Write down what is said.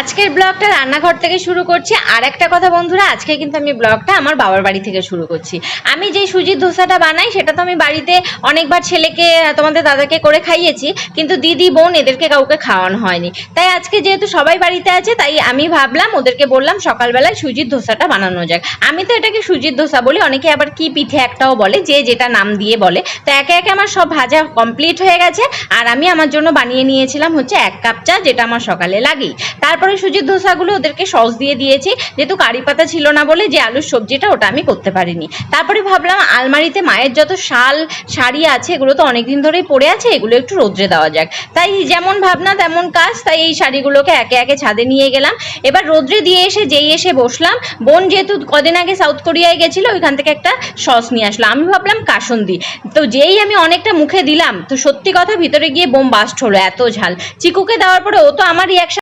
আজকের ব্লগটা রান্নাঘর থেকে শুরু করছি। আর একটা কথা বন্ধুরা, আজকে কিন্তু আমি ব্লগটা আমার বাবার বাড়ি থেকে শুরু করছি। আমি যে সুজির ধোসাটা বানাই সেটা তো আমি বাড়িতে অনেকবার ছেলেকে, তোমাদের দাদাকে করে খাইয়েছি, কিন্তু দিদি বোন এদেরকে কাউকে খাওয়ানো হয়নি। তাই আজকে যেহেতু সবাই বাড়িতে আছে, তাই আমি ভাবলাম, ওদেরকে বললাম সকালবেলায় সুজির ধোসাটা বানানো যাক। আমি তো এটাকে সুজির ধোসা বলি, অনেকে আবার কি পিঠে একটাও বলে, যে যেটা নাম দিয়ে বলে। তো একে একে আমার সব ভাজা কমপ্লিট হয়ে গেছে। আর আমি আমার জন্য বানিয়ে নিয়েছিলাম হচ্ছে 1 কাপ চা, যেটা আমার সকালে লাগেই। তারপরে সুজির ধোসাগুলো ওদেরকে সস দিয়ে দিয়েছি, যেহেতু কারি পাতা ছিল না বলে যে আলুর সবজিটা ওটা আমি করতে পারিনি। তারপরে ভাবলাম আলমারিতে মায়ের যত শাড়ি আছে, এগুলো তো অনেকদিন ধরেই পড়ে আছে, এগুলো একটু রোদ্রে দেওয়া যাক। তাই যেমন ভাবনা তেমন কাজ, তাই এই শাড়িগুলোকে একে একে ছাদে নিয়ে গেলাম। এবার রোদ্রে দিয়ে এসে বসলাম। বোন যেহেতু কদিন আগে সাউথ কোরিয়ায় গেছিল, ওইখান থেকে একটা সস নিয়ে আসলো। আমি ভাবলাম কাসুন্দি, তো যেই আমি অনেকটা মুখে দিলাম, তো সত্যি কথা ভিতরে গিয়ে বোম বাস্ট হলো, এত ঝাল। চিকুকে দেওয়ার পরে ও তো আমার রিয়াকশন